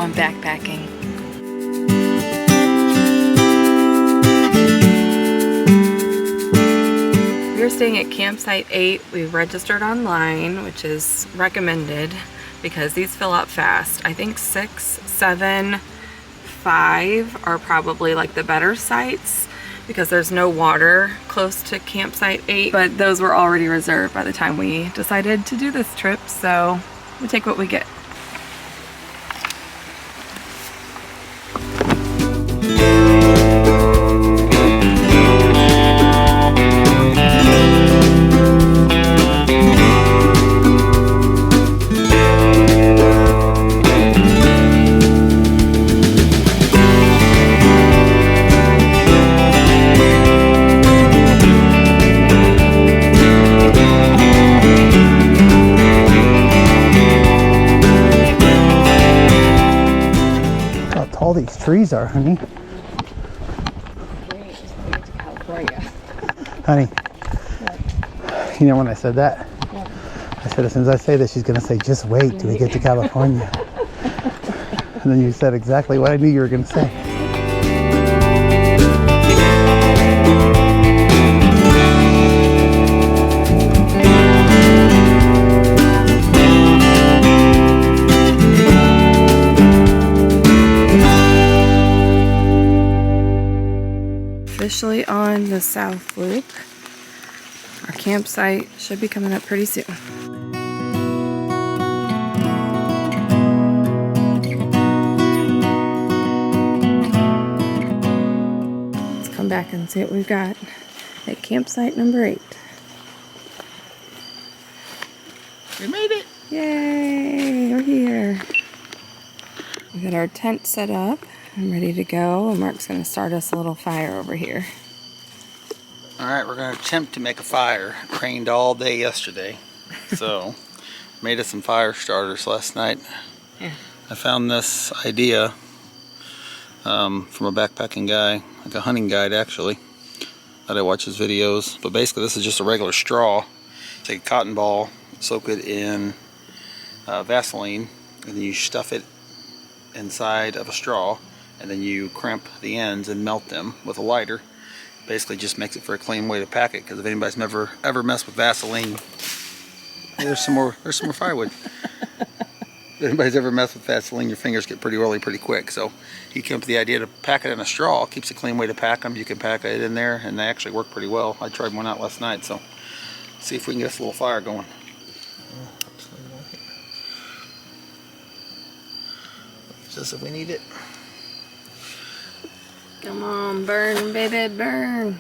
on backpacking. We're staying at campsite 8. We've registered online, which is recommended because these fill up fast. I think 6, 7, 5 are probably like the better sites because there's no water close to campsite 8, but those were already reserved by the time we decided to do this trip, so we take what we get. All these trees are, honey. Honey, you know when I said that? I said as soon as I say this, she's going to say, just wait till we get to California. And then you said exactly what I knew you were going to say. Officially on the South Loop. Our campsite should be coming up pretty soon. Let's come back and see what we've got at campsite number 8. We made it! Yay! We're here. We got our tent set up. I'm ready to go, and Mark's going to start us a little fire over here. Alright, we're going to attempt to make a fire. It rained all day yesterday, so made us some fire starters last night. Yeah. I found this idea from a backpacking guy, like a hunting guide actually, that I watch his videos. But basically this is just a regular straw. Take a cotton ball, soak it in Vaseline, and then you stuff it inside of a straw, and then you crimp the ends and melt them with a lighter. Basically just makes it for a clean way to pack it, because if anybody's ever messed with Vaseline, there's some more firewood. If anybody's ever messed with Vaseline, your fingers get pretty oily pretty quick. So he came up with the idea to pack it in a straw. It keeps a clean way to pack them. You can pack it in there, and they actually work pretty well. I tried one out last night, so see if we can get us a little fire going. Just if we need it. Come on, burn, baby, burn.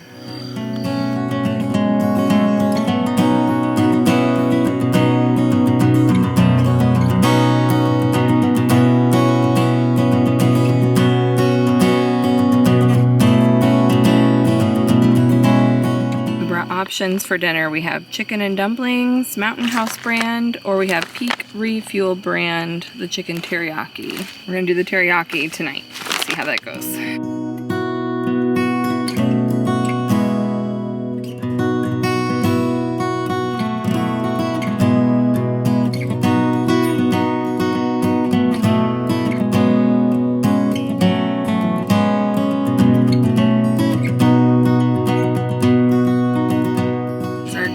We brought options for dinner. We have chicken and dumplings, Mountain House brand, or we have Peak Refuel brand, the chicken teriyaki. We're gonna do the teriyaki tonight. Let's see how that goes.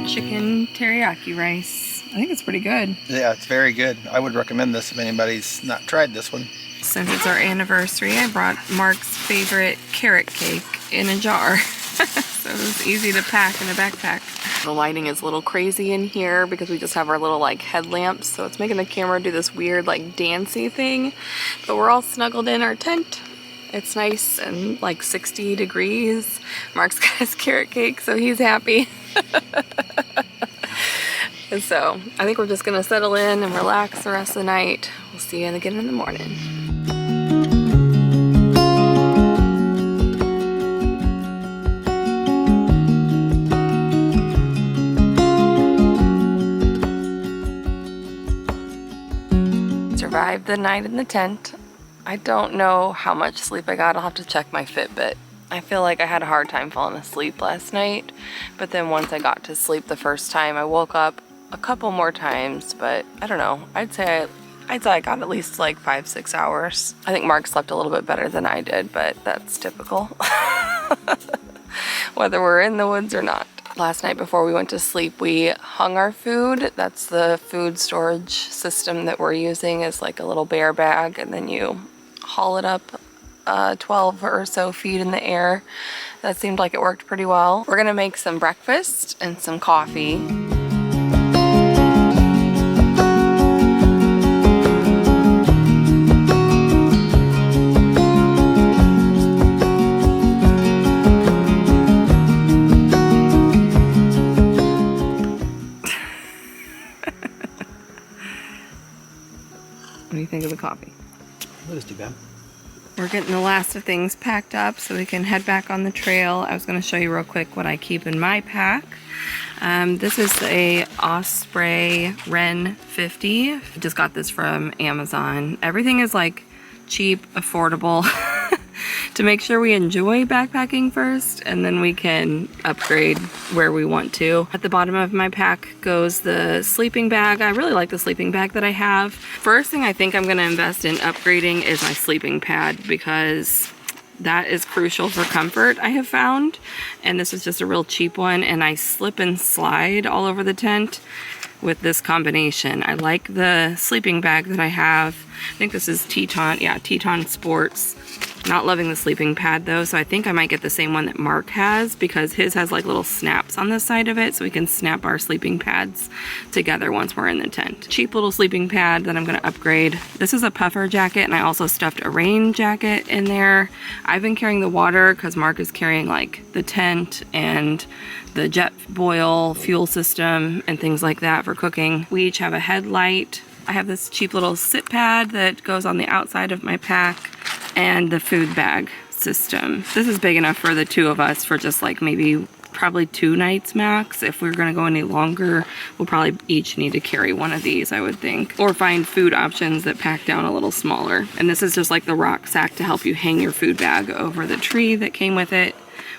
Chicken teriyaki rice. I think it's pretty good. Yeah, it's very good. I would recommend this if anybody's not tried this one. Since it's our anniversary, I brought Mark's favorite carrot cake in a jar. So it's easy to pack in a backpack. The lighting is a little crazy in here because we just have our little like headlamps, so it's making the camera do this weird like dancey thing. But we're all snuggled in our tent. It's nice and like 60 degrees. Mark's got his carrot cake, so he's happy. And so I think we're just gonna settle in and relax the rest of the night. We'll see you again in the morning. Survived the night in the tent. I don't know how much sleep I got. I'll have to check my Fitbit. I feel like I had a hard time falling asleep last night, but then once I got to sleep the first time, I woke up a couple more times, but I don't know. I'd say I'd say I got at least like 5-6 hours. I think Mark slept a little bit better than I did, but that's typical. Whether we're in the woods or not. Last night before we went to sleep, we hung our food. That's the food storage system that we're using, is like a little bear bag, and then you haul it up 12 or so feet in the air. That seemed like it worked pretty well. We're gonna make some breakfast and some coffee. What do you think of the coffee? That is too bad. We're getting the last of things packed up so we can head back on the trail. I was going to show you real quick what I keep in my pack. This is a Osprey Ren 50. I just got this from Amazon. Everything is like cheap, affordable to make sure we enjoy backpacking first, and then we can upgrade where we want to. At the bottom of my pack goes the sleeping bag. I really like the sleeping bag that I have. First thing I think I'm going to invest in upgrading is my sleeping pad, because that is crucial for comfort, I have found. And this is just a real cheap one, and I slip and slide all over the tent with this combination. I like the sleeping bag that I have. I think this is Teton, yeah, Teton Sports. Not loving the sleeping pad though, so I think I might get the same one that Mark has, because his has like little snaps on the side of it, so we can snap our sleeping pads together once we're in the tent. Cheap little sleeping pad that I'm gonna upgrade. This is a puffer jacket, and I also stuffed a rain jacket in there. I've been carrying the water because Mark is carrying like the tent and the jet boil fuel system and things like that for cooking. We each have a headlight. I have this cheap little sit pad that goes on the outside of my pack, and the food bag system. This is big enough for the two of us for just like maybe probably 2 nights max. If we're gonna go any longer, we'll probably each need to carry one of these, I would think. Or find food options that pack down a little smaller. And this is just like the rock sack to help you hang your food bag over the tree that came with it.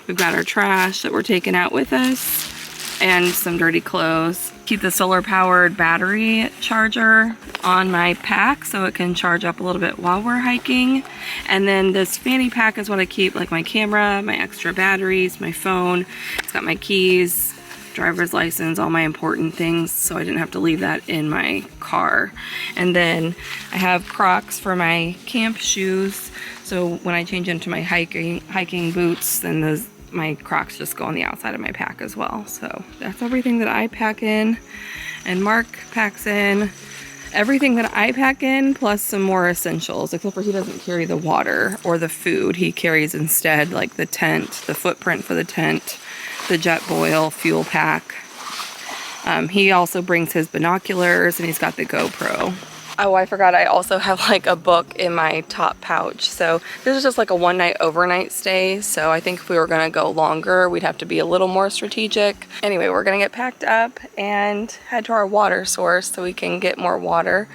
We've got our trash that we're taking out with us, and some dirty clothes. Keep the solar powered battery charger on my pack so it can charge up a little bit while we're hiking. And then this fanny pack is what I keep, like my camera, my extra batteries, my phone. It's got my keys, driver's license, all my important things, so I didn't have to leave that in my car. And then I have Crocs for my camp shoes, so when I change into my hiking boots, then my Crocs just go on the outside of my pack as well. So that's everything that I pack in, and Mark packs in everything that I pack in, plus some more essentials, except for he doesn't carry the water or the food. He carries instead like the tent, the footprint for the tent, the jet boil fuel pack. He also brings his binoculars, and he's got the GoPro. Oh, I forgot, I also have like a book in my top pouch. So this is just like a 1-night overnight stay. So I think if we were gonna go longer, we'd have to be a little more strategic. Anyway, we're gonna get packed up and head to our water source so we can get more water,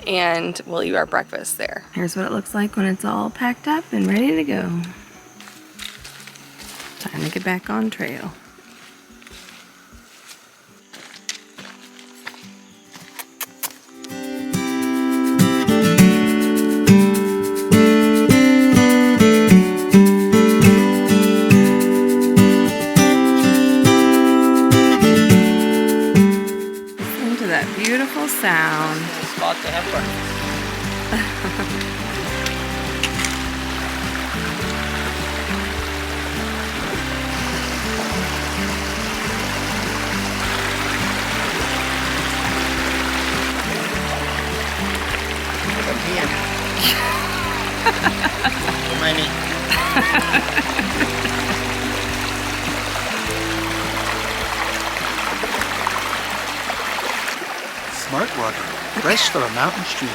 and we'll eat our breakfast there. Here's what it looks like when it's all packed up and ready to go. Time to get back on trail. Beautiful sound. Spot to have breakfast. Smart water, fresh from a mountain stream.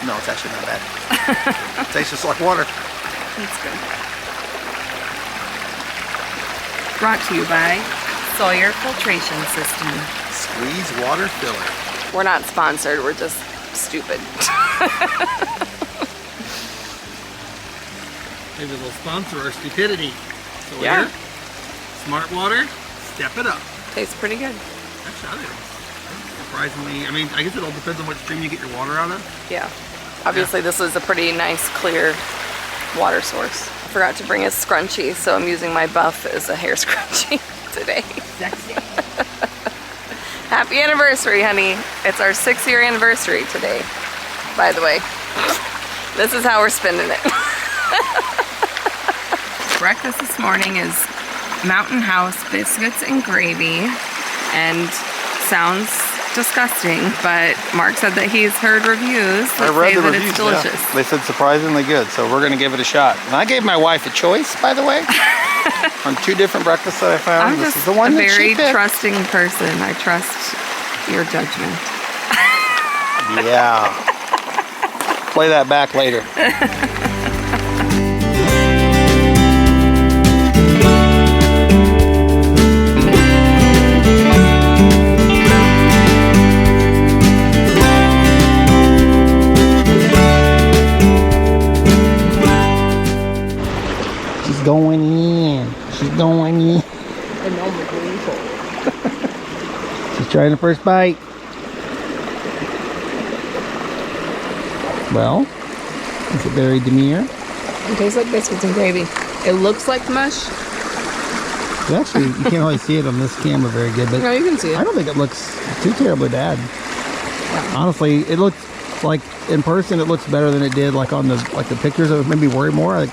No, it's actually not bad. It tastes just like water. That's good. Brought to you by Sawyer Filtration System. Squeeze water filler. We're not sponsored, we're just stupid. Maybe they'll sponsor our stupidity. So yeah. Smart water, step it up. Tastes pretty good. Actually, I think it's surprisingly, I mean, I guess it all depends on what stream you get your water out of. Yeah. Obviously, this is a pretty nice, clear water source. I forgot to bring a scrunchie, so I'm using my Buff as a hair scrunchie today. Sexy. Happy anniversary, honey. It's our 6-year anniversary today, by the way. This is how we're spending it. Breakfast this morning is Mountain House biscuits and gravy, and sounds disgusting, but Mark said that he's heard reviews that say that it's delicious. Yeah. They said surprisingly good, so we're gonna give it a shot. And I gave my wife a choice, by the way, on 2 different breakfasts that I found. I'm This just is the one a that very she picked. trusting person. I trust your judgment. Yeah. Play that back later. She's going in. She's going in. And no more green cold. She's trying the first bite. Well, is it very demure? It tastes like biscuits and gravy. It looks like mush. Actually, you can't really see it on this camera very good, but No, you can see I it. don't think it looks too terribly bad. Yeah. Honestly, it looks like in person it looks better than it did like on the pictures. It made me worry more. Like,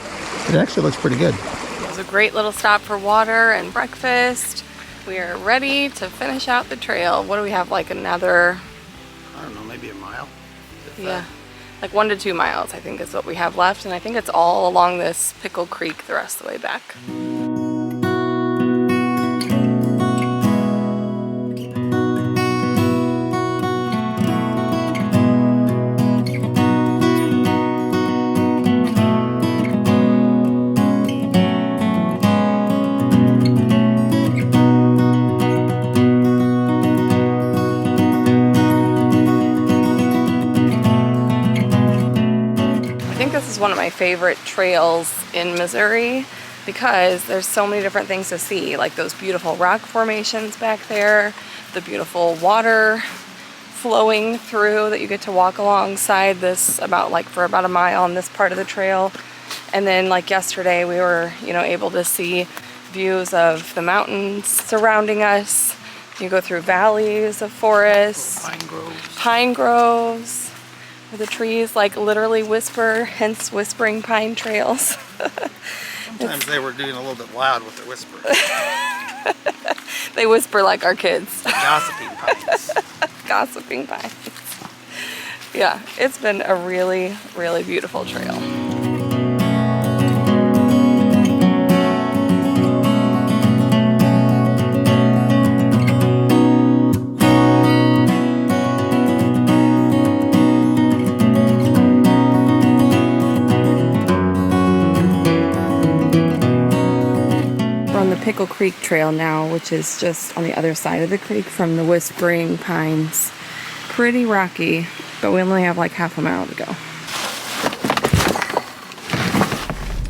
it actually looks pretty good. It was a great little stop for water and breakfast. We are ready to finish out the trail. What do we have, like another, I don't know, maybe a mile. yeah, like 1 to 2 miles, I think is what we have left. And I think it's all along this Pickle Creek the rest of the way back. This is one of my favorite trails in Missouri because there's so many different things to see, like those beautiful rock formations back there, the beautiful water flowing through that you get to walk alongside this for about a mile on this part of the trail. And then like yesterday we were, able to see views of the mountains surrounding us. You go through valleys of forests, pine groves. Where the trees like literally whisper, hence whispering pine trails. Sometimes they were doing a little bit loud with their whispering. They whisper like our kids. Gossiping pines. Gossiping pines. Yeah, it's been a really, really beautiful trail. Pickle Creek Trail now, which is just on the other side of the creek from the Whispering Pines. Pretty rocky, but we only have like half a mile to go.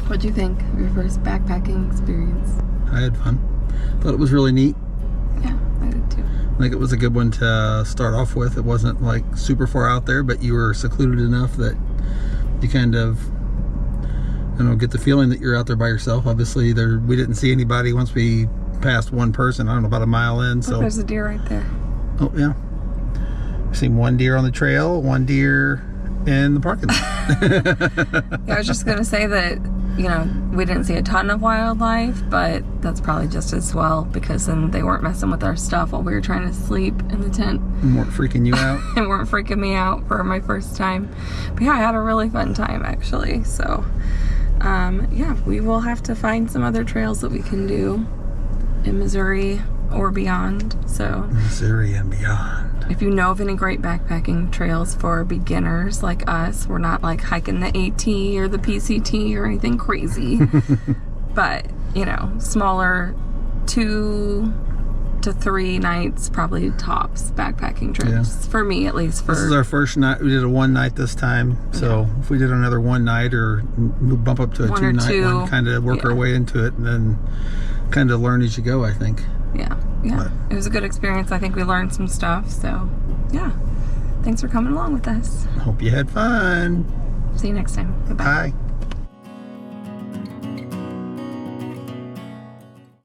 What'd you think of your first backpacking experience? I had fun. Thought it was really neat. Yeah, I did too. I think it was a good one to start off with. It wasn't like super far out there, but you were secluded enough that you kind of get the feeling that you're out there by yourself. Obviously, we didn't see anybody once we passed one person. I don't know, about a mile in. So there's a deer right there. Oh yeah, I've seen 1 deer on the trail, 1 deer in the parking lot. Yeah, I was just gonna say that we didn't see a ton of wildlife, but that's probably just as well because then they weren't messing with our stuff while we were trying to sleep in the tent. And weren't freaking you out. And weren't freaking me out for my first time. But yeah, I had a really fun time actually. So yeah, we will have to find some other trails that we can do in Missouri or beyond. So Missouri and beyond. if you know of any great backpacking trails for beginners like us, we're not like hiking the AT or the PCT or anything crazy, but smaller 2 to 3 nights probably tops backpacking trips. Yeah. For me at least. This is our first night. We did a 1 night this time, so if we did another 1 night or we'll bump up to a 2 night one, kind of work our way into it and then kind of learn as you go, I think. Yeah. yeah, it was a good experience. I think we learned some stuff. So, yeah. Thanks for coming along with us. Hope you had fun. See you next time. Goodbye. Bye.